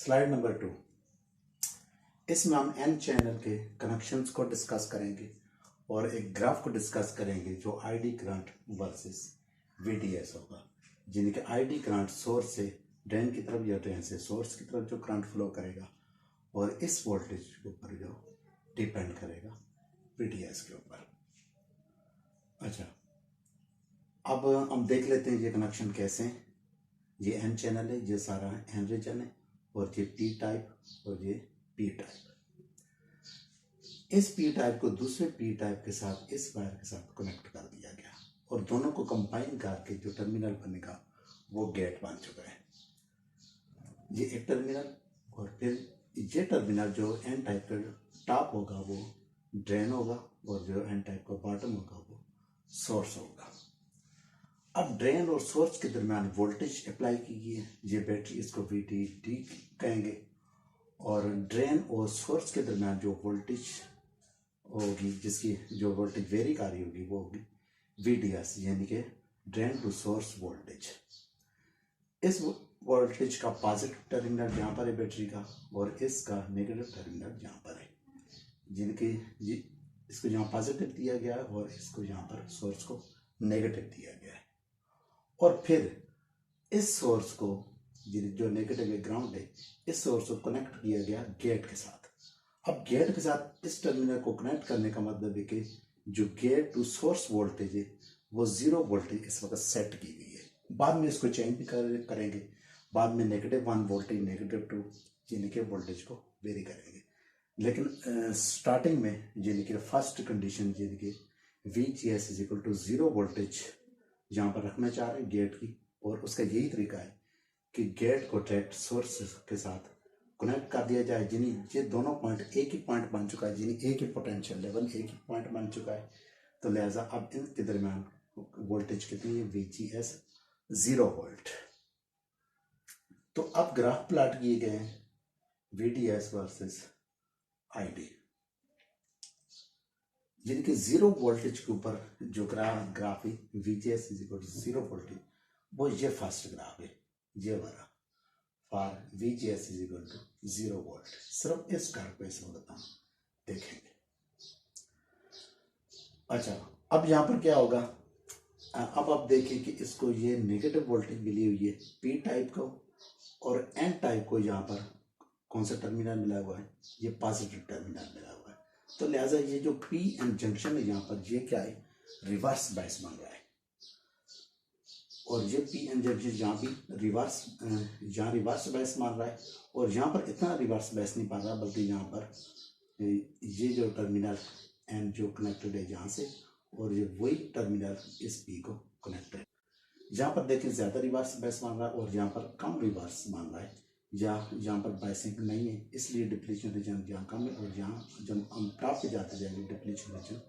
Slide number 2। इसमें हम N channel के कनेक्शंस को डिस्कस करेंगे और एक ग्राफ को डिस्कस करेंगे जो आईडी करंट वर्सेस वीडीएस होगा, जिनके आईडी करंट सोर्स से ड्रेन की तरफ या ड्रेन से सोर्स की तरफ जो करंट फ्लो करेगा और इस वोल्टेज के ऊपर जो डिपेंड करेगा वीडीएस के ऊपर। अच्छा, अब हम देख लेते हैं ये कनेक्शन कैसे हैं। ये एन चैनल है, ये सारा एन रीजन है और ये पी टाइप और ये पी टाइप। इस पी टाइप को दूसरे पी टाइप के साथ इस वायर के साथ कनेक्ट कर दिया गया और दोनों को कंबाइन करके जो टर्मिनल बनेगा वो गेट बन चुका है। ये एक टर्मिनल और फिर ये टर्मिनल जो एन टाइप का टॉप होगा वो ड्रेन होगा और जो एन टाइप का बॉटम होगा वो सोर्स होगा। अब ड्रेन और सोर्स के दरमियान वोल्टेज अप्लाई की गई है, ये बैटरी, इसको VDD कहेंगे। और ड्रेन और सोर्स के दरमियान जो वोल्टेज होगी, जिसकी जो वोल्टेज वेरी कर रही होगी, वो होगी VDS, यानी कि ड्रेन टू सोर्स वोल्टेज। इस वोल्टेज का पॉजिटिव टर्मिनल यहाँ पर है बैटरी का और इसका नेगेटिव टर्मिनल यहाँ पर है, जिनके इसको यहाँ पॉजिटिव दिया गया है और इसको यहाँ पर सोर्स को नेगेटिव दिया गया है। और फिर इस सोर्स को जो नेगेटिव ग्राउंड है, इस सोर्स को कनेक्ट किया गया गेट के साथ। अब गेट के साथ इस टर्मिनल को कनेक्ट करने का मतलब है कि जो गेट टू सोर्स वोल्टेज है वो 0 वोल्टेज इस वक्त सेट की गई है। बाद में इसको चेंज भी करेंगे, बाद में -1 वोल्टेज, -2 यानी कि वोल्टेज को वेरी करेंगे। लेकिन स्टार्टिंग में यानी कि फर्स्ट कंडीशन यानी कि VGS = 0 वोल्टेज यहाँ पर रखना चाह रहे हैं गेट की, और उसका यही तरीका है कि गेट को डायरेक्ट सोर्स के साथ कनेक्ट कर दिया जाए। जिन्हें ये दोनों पॉइंट एक ही पॉइंट बन चुका है, जिन्हें एक ही पोटेंशियल लेवल एक ही पॉइंट बन चुका है, तो लिहाजा अब इनके दरमियान वोल्टेज कितनी है, VGS 0 वोल्ट। तो अब ग्राफ प्लॉट किए गए हैं VDS वर्सेस ID, जिनके 0 वोल्टेज के ऊपर जो ग्राफ है VGS = 0 वोल्टेज, वो ये फर्स्ट ग्राफ है, ये वाला फॉर VGS = 0 वोल्ट। सिर्फ इस ग्राफ को इस वक्त हम देखेंगे। अच्छा, अब यहाँ पर क्या होगा, अब आप देखिए कि इसको ये नेगेटिव वोल्टेज मिली हुई है पी टाइप को, और एन टाइप को यहाँ पर कौन सा टर्मिनल मिला हुआ है, ये पॉजिटिव टर्मिनल मिला हुआ है। तो लिहाजा ये जो पी एन जंक्शन है यहाँ पर, ये क्या है, रिवर्स बायस बन रहा है। और ये पी एन जंक्शन यहाँ भी रिवर्स बायस मान रहा है, और यहाँ पर इतना रिवर्स बायस नहीं पा रहा, बल्कि यहाँ पर ये जो टर्मिनल एन जो कनेक्टेड है यहाँ से, और ये वही टर्मिनल इस पी को कनेक्टेड। यहाँ पर देखिए ज़्यादा रिवर्स बायस मान रहा है और यहाँ पर कम रिवर्स मान रहा है, यहाँ पर बायसिंग नहीं है, इसलिए डिप्लीशन रीजन यहाँ कम है, और यहाँ जब हम टॉप पे जाते जाएंगे डिप्लीशन रीजन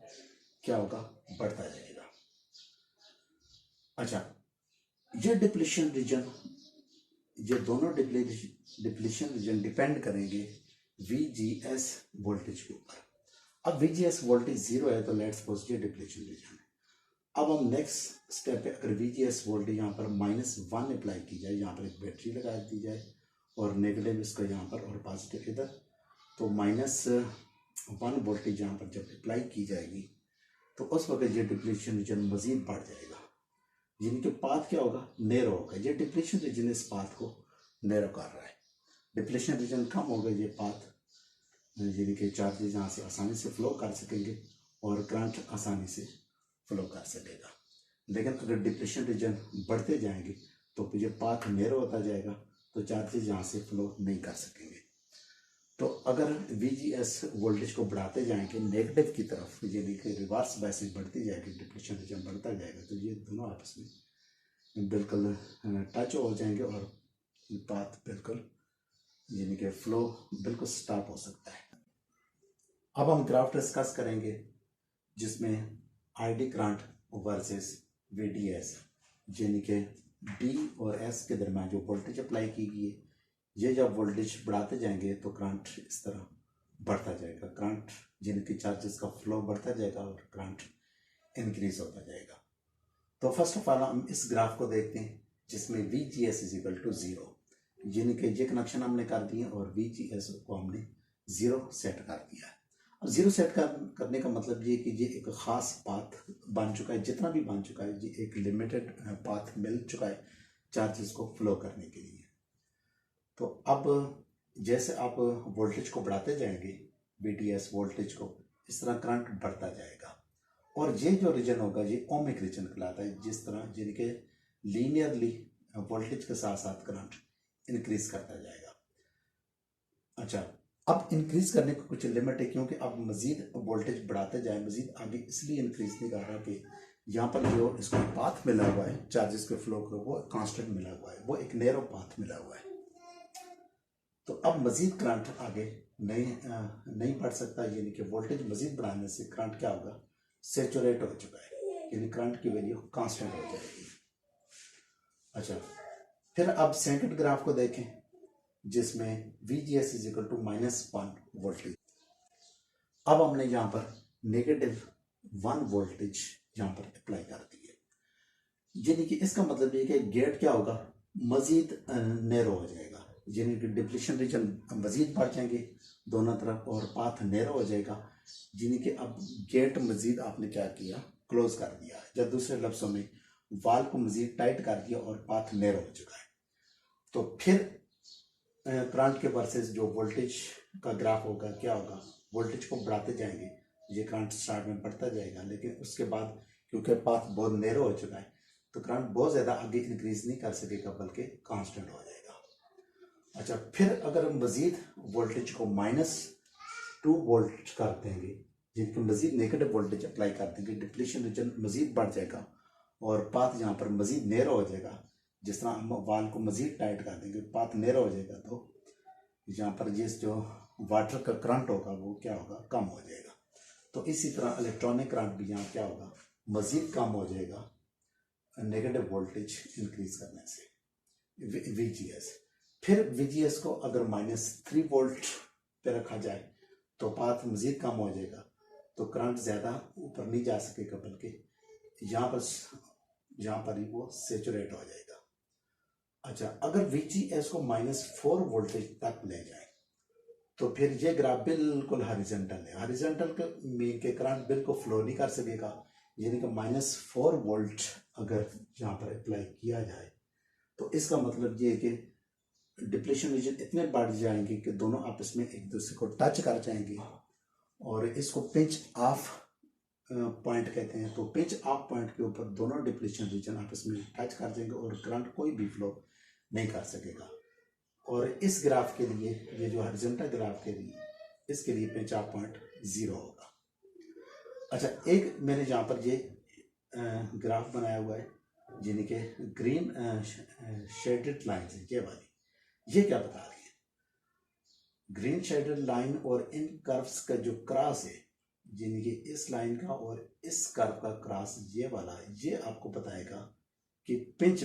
क्या होगा, बढ़ता जाएगा। अच्छा, ये डिप्लीशन रीजन, ये दोनों डिप्लीशन रीजन डिपेंड करेंगे VGS वोल्टेज के ऊपर। अब VGS वोल्टेज 0 है तो लेट्स सपोज ये डिप्लीशन रीजन है। अब हम नेक्स्ट स्टेप पे, अगर VGS वोल्टेज यहाँ पर -1 अप्लाई की जाए, यहाँ पर एक बैटरी लगा दी जाए और नेगेटिव इसका यहाँ पर और पॉजिटिव इधर, तो -1 वोल्टेज यहाँ पर जब अप्लाई की जाएगी तो उस वक्त ये डिप्लीशन रीजन मजीद बढ़ जाएगा, जिनके पाथ क्या होगा, नैरो होगा। ये डिप्लीशन रीजन इस पाथ को नैरो कर रहा है। डिप्लीशन रीजन कम होगा, ये पाथ यानी कि चार्जेस यहाँ से आसानी से फ्लो कर सकेंगे और करंट आसानी से फ्लो कर सकेगा। लेकिन अगर डिप्लीशन रीजन बढ़ते जाएंगे तो ये पाथ नैरो होता जाएगा, तो चार्जेस यहाँ से फ्लो नहीं कर सकेंगे। तो अगर VGS वोल्टेज को बढ़ाते जाएंगे नेगेटिव की तरफ, यानी कि रिवर्स बायसिंग बढ़ती जाएगी, डिप्लीशन रीजन बढ़ता जाएगा, तो ये दोनों आपस में बिल्कुल टच हो जाएंगे और पाथ बिल्कुल यानी कि फ्लो बिल्कुल स्टॉप हो सकता है। अब हम ग्राफ डिस्कस करेंगे जिसमें ID करंट वर्सेस VDS, यानी कि D और S के दरमियान जो वोल्टेज अप्लाई की गई है, ये जब वोल्टेज बढ़ाते जाएंगे तो करंट इस तरह बढ़ता जाएगा, करंट जिनकी चार्जेस का फ्लो बढ़ता जाएगा और करंट इंक्रीज होता जाएगा। तो फर्स्ट ऑफ ऑल हम इस ग्राफ को देखते हैं जिसमें VGS = 0। यानी कि ये कनेक्शन हमने कर दिए और VGS को हमने 0 सेट कर दिया है। अब 0 सेट करने का मतलब ये कि ये एक ख़ास पाथ बन चुका है, जितना भी बन चुका है ये एक लिमिटेड पाथ मिल चुका है चार्जेस को फ्लो करने के लिए। तो अब जैसे आप वोल्टेज को बढ़ाते जाएंगे VDS वोल्टेज को, इस तरह करंट बढ़ता जाएगा और ये जो रीजन होगा ये ओमिक रीजन कहलाता है, जिस तरह यानी कि लीनियरली वोल्टेज के साथ साथ करंट इंक्रीज करता जाएगा। अच्छा, अब इंक्रीज करने को कुछ लिमिट है, क्योंकि अब मजीद वोल्टेज बढ़ाते जाए, मजीद आगे इसलिए इंक्रीज नहीं कर रहा कि यहाँ पर जो इसको पाथ मिला हुआ है चार्जेस के फ्लो को वो कांस्टेंट मिला हुआ है, वो एक नैरो पाथ मिला हुआ है। तो अब मजीद करंट आगे नहीं बढ़ सकता, यानी कि वोल्टेज मजीद बढ़ाने से करंट क्या होगा, सेचुरेट हो चुका है, यानी करंट की वैल्यू कांस्टेंट हो जाएगी। अच्छा, फिर अब सेकंड ग्राफ को देखें जिसमें VGS is equal to -1 voltage. अब हमने यहाँ पर -1 वोल्टेज यहाँ पर अप्लाई कर दी है, यानी कि इसका मतलब ये कि गेट क्या होगा, मजीद नैरो हो जाएगा, यानी कि डिप्लीशन रीजन मजीद बढ़ जाएंगे दोनों तरफ और पाथ नैरो हो जाएगा, यानी कि अब गेट मजीद आपने क्या किया, क्लोज कर दिया, या दूसरे लफ्जों में वाल को मजीद टाइट कर दिया और पाथ नैरो हो चुका है। तो फिर करंट के वर्सेस जो वोल्टेज का ग्राफ होगा क्या होगा, वोल्टेज को बढ़ाते जाएंगे ये करंट स्टार्ट में बढ़ता जाएगा, लेकिन उसके बाद क्योंकि पाथ बहुत नैरो हो चुका है तो करंट बहुत ज़्यादा आगे इंक्रीज नहीं कर सकेगा बल्कि कांस्टेंट हो जाएगा। अच्छा, फिर अगर हम मजीद वोल्टेज को -2 वोल्ट कर देंगे, जिनके मजीद नेगेटिव वोल्टेज अप्लाई कर देंगे, डिप्लीशन रीजन मजीद बढ़ जाएगा और पाथ यहाँ पर मजीद नैरो हो जाएगा, जिस तरह हम वाल को मजीद टाइट कर देंगे पाथ नैरो हो जाएगा, तो यहाँ पर जिस जो वाटर का करंट होगा वो क्या होगा, कम हो जाएगा। तो इसी तरह इलेक्ट्रॉनिक करंट भी यहाँ क्या होगा, मजीद कम हो जाएगा नेगेटिव वोल्टेज इंक्रीज करने से VGS। फिर VGS को अगर -3 वोल्ट पे रखा जाए तो पाथ मजीद कम हो जाएगा, तो करंट ज़्यादा ऊपर नहीं जा सकेगा बल्कि यहाँ पर ही वो सेचुरेट हो जाएगा। अच्छा, अगर VGS को -4 वोल्टेज तक ले जाए तो फिर ये ग्राफ बिल्कुल हॉरिजॉन्टल है, हॉरिजॉन्टल के करंट बिल्कुल फ्लो नहीं कर सकेगा, यानी कि -4 वोल्ट अगर यहाँ पर अप्लाई किया जाए तो इसका मतलब ये है कि डिप्लीशन रीजन इतने बढ़ जाएंगे कि दोनों आपस में एक दूसरे को टच कर जाएंगे और इसको पिंच ऑफ पॉइंट कहते हैं। तो पिंच ऑफ पॉइंट के ऊपर दोनों डिप्लीशन रीजन आपस में टच कर जाएंगे और करंट कोई भी फ्लो नहीं कर सकेगा। और इस ग्राफ के लिए, ये जो हॉरिजॉन्टल ग्राफ के लिए, इसके लिए पिंच ऑफ पॉइंट 0 होगा। अच्छा, एक मैंने यहाँ पर ये ग्राफ बनाया हुआ है जिन्हें के ग्रीन शेडेड लाइन्स है, ये वाली, ये क्या बता रही है, ग्रीन शेडेड लाइन और इन कर्व्स का जो क्रॉस है, जिन्हें कि इस लाइन का और इस कर्व का क्रॉस ये वाला, ये आपको बताएगा कि pinch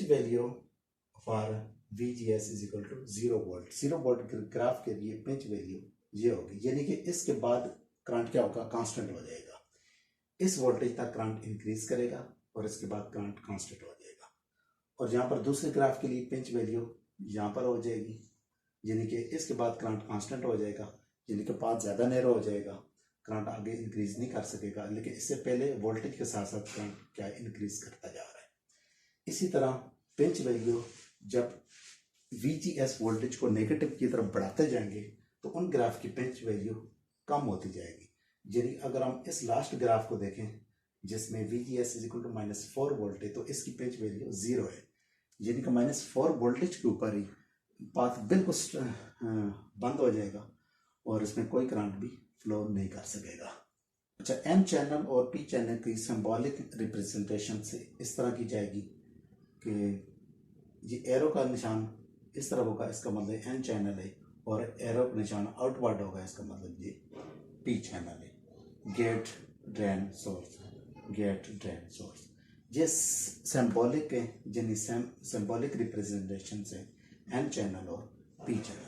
value for VGS is equal to 0 volt. 0 volt graph के लिए पिंच वैल्यू ये होगी, यानी कि इसके बाद करंट क्या होगा, कांस्टेंट हो जाएगा। इस वोल्टेज तक करंट इंक्रीज करेगा और इसके बाद करंट कांस्टेंट हो जाएगा। और यहाँ पर दूसरे ग्राफ के लिए पिंच वैल्यू यहाँ पर हो जाएगी, यानी कि इसके बाद करंट कांस्टेंट हो जाएगा, यानी कि पाथ ज़्यादा नैरो हो जाएगा, करंट आगे इंक्रीज नहीं कर सकेगा, लेकिन इससे पहले वोल्टेज के साथ साथ करंट क्या इंक्रीज करता जा रहा है। इसी तरह पिंच वैल्यू जब VGS वोल्टेज को नेगेटिव की तरफ बढ़ाते जाएंगे तो उन ग्राफ की पिंच वैल्यू कम होती जाएगी। यानी अगर हम इस लास्ट ग्राफ को देखें जिसमें VGS is equal to -4 volt है तो इसकी पिंच वैल्यू 0 है, यानी कि -4 वोल्टेज के ऊपर ही पाथ बिल्कुल बंद हो जाएगा और इसमें कोई करंट भी फ्लो नहीं कर सकेगा। अच्छा, N चैनल और P चैनल की सिंबॉलिक रिप्रेजेंटेशन से इस तरह की जाएगी कि ये एरो का निशान इस तरफ होगा, इसका मतलब N चैनल है, और एरो का निशान आउटवर्ड होगा, इसका मतलब ये P चैनल है। गेट ड्रेन सोर्स ये सिंबॉलिक है, जिन्हें सिंबॉलिक रिप्रेजेंटेशन से N चैनल और P चैनल।